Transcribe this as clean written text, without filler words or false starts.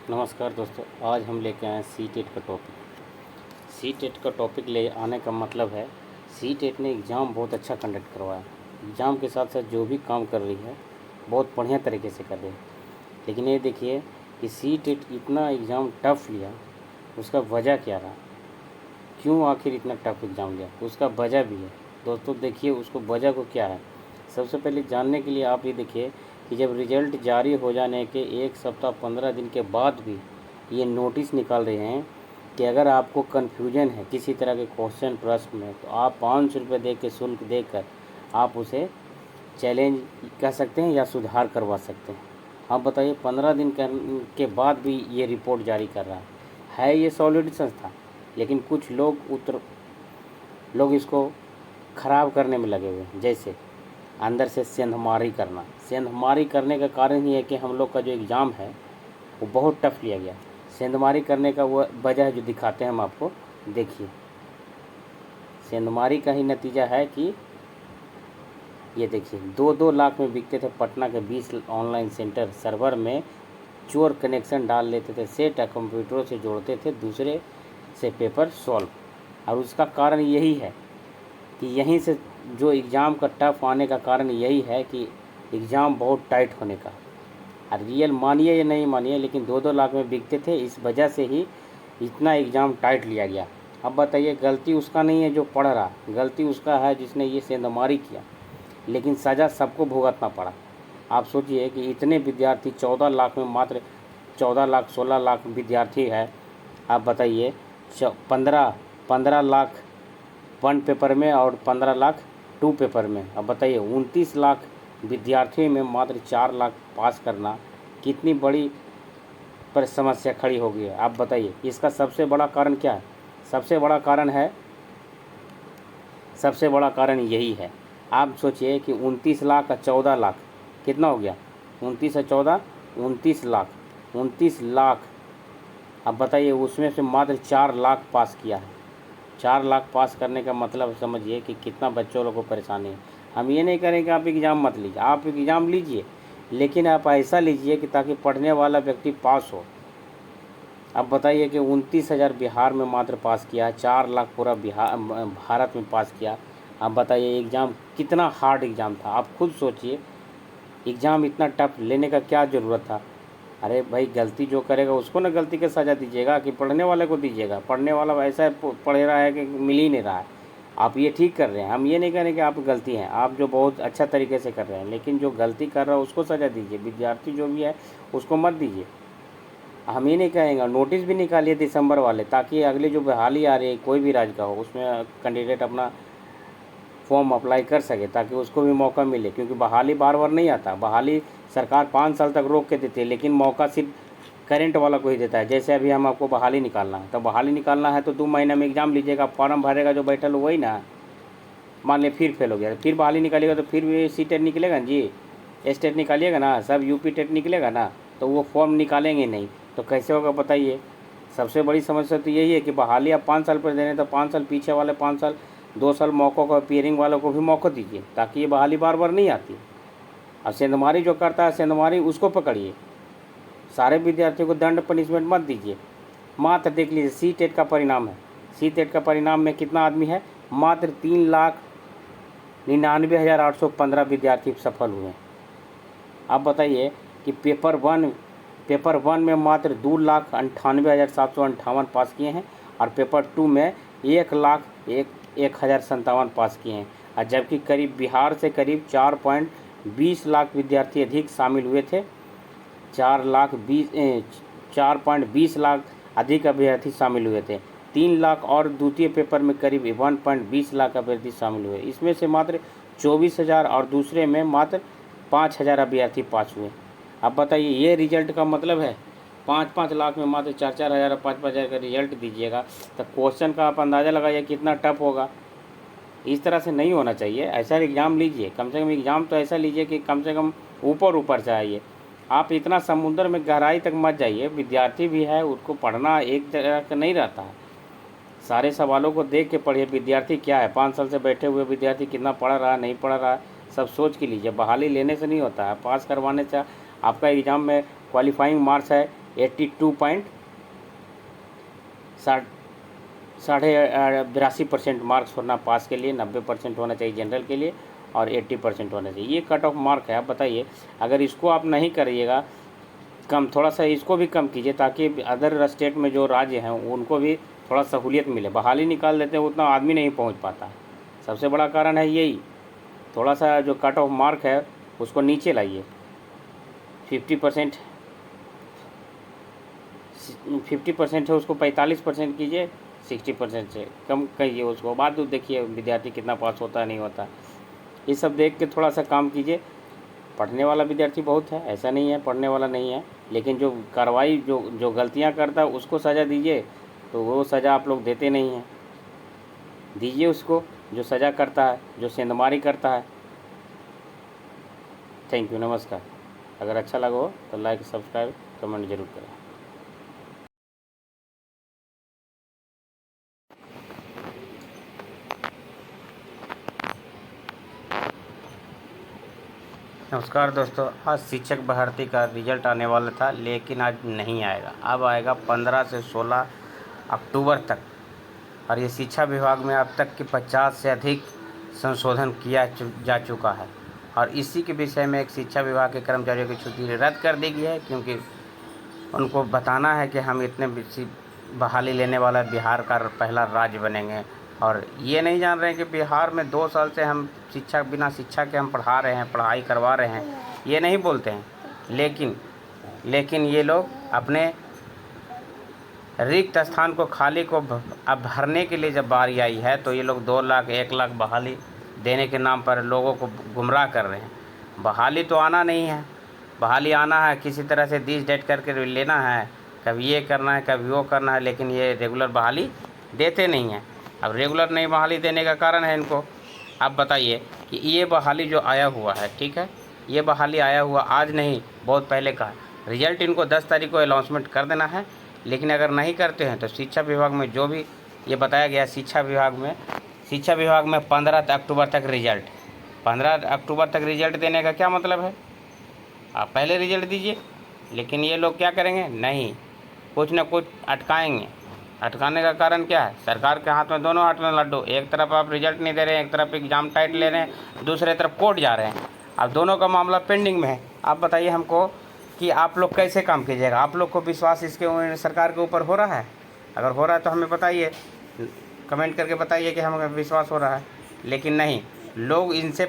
नमस्कार दोस्तों, आज हम लेके आए हैं सी टेट का टॉपिक। सी टेट का टॉपिक ले आने का मतलब है सी टेट ने एग्ज़ाम बहुत अच्छा कंडक्ट करवाया। एग्ज़ाम के साथ साथ जो भी काम कर रही है बहुत बढ़िया तरीके से कर रही है। लेकिन ये देखिए कि सी टेट इतना एग्ज़ाम टफ लिया, उसका वजह क्या रहा, क्यों आखिर इतना टफ एग्ज़ाम लिया, उसका वजह भी है। दोस्तों देखिए उसको वजह को क्या है। सबसे पहले जानने के लिए आप ये देखिए कि जब रिज़ल्ट जारी हो जाने के 1 सप्ताह 15 दिन के बाद भी ये नोटिस निकाल रहे हैं कि अगर आपको कन्फ्यूजन है किसी तरह के क्वेश्चन प्रश्न में तो आप 500 रुपये दे के शुल्क देकर आप उसे चैलेंज कर सकते हैं या सुधार करवा सकते हैं। आप बताइए 15 दिन के बाद भी ये रिपोर्ट जारी कर रहा है ये सॉलिड संस्था, लेकिन कुछ लोग इसको ख़राब करने में लगे हुए हैं। जैसे अंदर से सेंधमारी करना। सेंधमारी करने का कारण ही है कि हम लोग का जो एग्ज़ाम है वो बहुत टफ लिया गया। सेंधमारी करने का वो वजह जो दिखाते हैं हम आपको, देखिए। सेंधमारी का ही नतीजा है कि ये देखिए 2-2 लाख में बिकते थे पटना के 20 ऑनलाइन सेंटर। सर्वर में चोर कनेक्शन डाल लेते थे, सेट कंप्यूटरों से जोड़ते थे दूसरे से पेपर सॉल्व। और उसका कारण यही है कि यहीं से जो एग्ज़ाम का टफ आने का कारण यही है कि एग्ज़ाम बहुत टाइट होने का। और रियल मानिए या नहीं मानिए, लेकिन 2-2 लाख में बिकते थे, इस वजह से ही इतना एग्ज़ाम टाइट लिया गया। अब बताइए गलती उसका नहीं है जो पढ़ रहा, गलती उसका है जिसने ये सेंधमारी किया, लेकिन सज़ा सबको भुगतना पड़ा। आप सोचिए कि इतने विद्यार्थी 14 लाख में मात्र 14 लाख 16 लाख विद्यार्थी है। आप बताइए 15 लाख 1 पेपर में और 15 लाख 2 पेपर में। अब बताइए 29 लाख विद्यार्थियों में मात्र 4 लाख पास करना कितनी बड़ी पर समस्या खड़ी हो गई है। आप बताइए इसका सबसे बड़ा कारण क्या है। सबसे बड़ा कारण यही है। आप सोचिए कि 29 लाख का 14 लाख कितना हो गया, 29 और 14 29 लाख। अब बताइए उसमें से मात्र 4 लाख पास किया है। 4 लाख पास करने का मतलब समझिए कि कितना बच्चों लोगों को परेशानी है। हम ये नहीं करें कि आप एग्ज़ाम मत लीजिए, आप एग्ज़ाम लीजिए, लेकिन आप ऐसा लीजिए कि ताकि पढ़ने वाला व्यक्ति पास हो। अब बताइए कि 29,000 बिहार में मात्र पास किया है, 4 लाख पूरा भारत में पास किया। अब बताइए एग्ज़ाम कितना हार्ड एग्ज़ाम था। आप खुद सोचिए एग्ज़ाम इतना टफ लेने का क्या ज़रूरत था। अरे भाई गलती जो करेगा उसको ना गलती का सज़ा दीजिएगा कि पढ़ने वाले को दीजिएगा। पढ़ने वाला ऐसा पढ़ रहा है कि मिल ही नहीं रहा है। आप ये ठीक कर रहे हैं, हम ये नहीं कह रहे कि आप गलती हैं, आप जो बहुत अच्छा तरीके से कर रहे हैं, लेकिन जो गलती कर रहा है उसको सज़ा दीजिए। विद्यार्थी जो भी है उसको मत दीजिए। हम ये नहीं कहेंगे, नोटिस भी निकालिए दिसंबर वाले, ताकि अगले जो बहाली आ रही है कोई भी राज्य का हो उसमें कैंडिडेट अपना फॉर्म अप्लाई कर सके, ताकि उसको भी मौका मिले। क्योंकि बहाली बार बार नहीं आता, बहाली सरकार 5 साल तक रोक के देती है, लेकिन मौका सिर्फ करंट वाला को ही देता है। जैसे अभी हम आपको बहाली निकालना है, तो बहाली निकालना है तो 2 महीने में एग्ज़ाम लीजिएगा, फॉर्म भरेगा जो बैठल हो वही ना। मान लिया फिर फेल हो गया, फिर बहाली निकालिएगा तो फिर भी सी टेट निकलेगा ना जी, एस टेट निकालिएगा ना, सब यूपी टेट निकलेगा ना, तो वो फॉर्म निकालेंगे नहीं तो कैसे होगा बताइए। सबसे बड़ी समस्या तो यही है कि बहाली आप 5 साल पर दे रहे हैं, तो 5 साल पीछे वाले 5 साल 2 साल मौक़ों को अपीयरिंग वालों को भी मौका दीजिए, ताकि ये बहाली बार बार नहीं आती। और सेंधमारी जो करता है सेंधमारी उसको पकड़िए, सारे विद्यार्थियों को दंड पनिशमेंट मत दीजिए। मात्र देख लीजिए सी टेट का परिणाम है, सी टेट का परिणाम में कितना आदमी है, मात्र 3,99,815 विद्यार्थी सफल हुए हैं। आप बताइए कि पेपर वन में मात्र 2,98,758 पास किए हैं और पेपर 2 में 1,01,57 पास किए हैं। और जबकि करीब बिहार से करीब 4.20 लाख विद्यार्थी अधिक शामिल हुए थे। 4.20 लाख अधिक अभ्यर्थी शामिल हुए थे। 3 लाख और द्वितीय पेपर में करीब 1.20 लाख अभ्यर्थी शामिल हुए। इसमें से मात्र 24,000 और दूसरे में मात्र 5,000 अभ्यर्थी पास हुए। अब बताइए ये रिजल्ट का मतलब है 5-5 लाख में मात्र 4-4 हज़ार और 5-5 हज़ार का रिजल्ट दीजिएगा, तो क्वेश्चन का आप अंदाज़ा लगाइए कितना टफ होगा। इस तरह से नहीं होना चाहिए। ऐसा एग्ज़ाम लीजिए, कम से कम एग्ज़ाम तो ऐसा लीजिए कि कम से कम ऊपर से आइए। आप इतना समुद्र में गहराई तक मत जाइए। विद्यार्थी भी है, उसको पढ़ना एक तरह का नहीं रहता है। सारे सवालों को देख के पढ़िए। विद्यार्थी क्या है, 5 साल से बैठे हुए विद्यार्थी कितना पढ़ रहा है नहीं पढ़ रहा है, सब सोच के लीजिए। बहाली लेने से नहीं होता है, पास करवाने से। आपका एग्ज़ाम में क्वालिफाइंग मार्क्स है 82.82% मार्क्स होना पास के लिए, 90% होना चाहिए जनरल के लिए और 80% होना चाहिए। ये कट ऑफ मार्क है। आप बताइए, अगर इसको आप नहीं करिएगा कम, थोड़ा सा इसको भी कम कीजिए ताकि अदर स्टेट में जो राज्य हैं उनको भी थोड़ा सहूलियत मिले। बहाली निकाल देते हैं, उतना आदमी नहीं पहुंच पाता है। सबसे बड़ा कारण है यही। थोड़ा सा जो कट ऑफ मार्क है उसको नीचे लाइए। 50% है, उसको 45% कीजिए। 60% से कम करिए उसको, बाद में देखिए विद्यार्थी कितना पास होता है नहीं होता। ये सब देख के थोड़ा सा काम कीजिए। पढ़ने वाला विद्यार्थी बहुत है, ऐसा नहीं है पढ़ने वाला नहीं है, लेकिन जो कार्रवाई जो गलतियां करता है उसको सज़ा दीजिए, तो वो सज़ा आप लोग देते नहीं हैं। दीजिए उसको जो सज़ा करता है, जो सेंधमारी करता है। थैंक यू, नमस्कार। अगर अच्छा लगा हो तो लाइक, सब्सक्राइब, कमेंट जरूर करें। नमस्कार दोस्तों, आज शिक्षक भर्ती का रिजल्ट आने वाला था, लेकिन आज नहीं आएगा। अब आएगा 15 से 16 अक्टूबर तक। और ये शिक्षा विभाग में अब तक के 50 से अधिक संशोधन किया जा चुका है। और इसी के विषय में एक शिक्षा विभाग के कर्मचारियों की छुट्टी रद्द कर दी गई है, क्योंकि उनको बताना है कि हम इतने बहाली लेने वाला बिहार का पहला राज्य बनेंगे। और ये नहीं जान रहे हैं कि बिहार में 2 साल से हम बिना शिक्षा के हम पढ़ा रहे हैं, पढ़ाई करवा रहे हैं, ये नहीं बोलते हैं। लेकिन ये लोग अपने रिक्त स्थान को खाली को अब भरने के लिए जब बारी आई है, तो ये लोग 2 लाख 1 लाख बहाली देने के नाम पर लोगों को गुमराह कर रहे हैं। बहाली तो आना नहीं है, बहाली आना है किसी तरह से दिस डेट करके लेना है, कभी ये करना है कभी वो करना है, लेकिन ये रेगुलर बहाली देते नहीं हैं। अब रेगुलर नहीं बहाली देने का कारण है इनको। अब बताइए कि ये बहाली जो आया हुआ है, ठीक है, ये बहाली आया हुआ आज नहीं, बहुत पहले का है। रिजल्ट इनको 10 तारीख को अनाउंसमेंट कर देना है, लेकिन अगर नहीं करते हैं तो शिक्षा विभाग में जो भी ये बताया गया, शिक्षा विभाग में 15 अक्टूबर तक रिजल्ट, 15 अक्टूबर तक रिजल्ट देने का क्या मतलब है? आप पहले रिजल्ट दीजिए। लेकिन ये लोग क्या करेंगे? नहीं, कुछ ना कुछ अटकाएंगे। अटकाने का कारण क्या है? सरकार के हाथ में दोनों हाथ में लड्डू। एक तरफ आप रिजल्ट नहीं दे रहे हैं, एक तरफ एग्जाम टाइट ले रहे हैं, दूसरे तरफ कोर्ट जा रहे हैं। अब दोनों का मामला पेंडिंग में है। आप बताइए हमको कि आप लोग कैसे काम कीजिएगा? आप लोग को विश्वास इसके सरकार के ऊपर हो रहा है? अगर हो रहा है तो हमें बताइए, कमेंट करके बताइए कि हमें विश्वास हो रहा है। लेकिन नहीं, लोग इनसे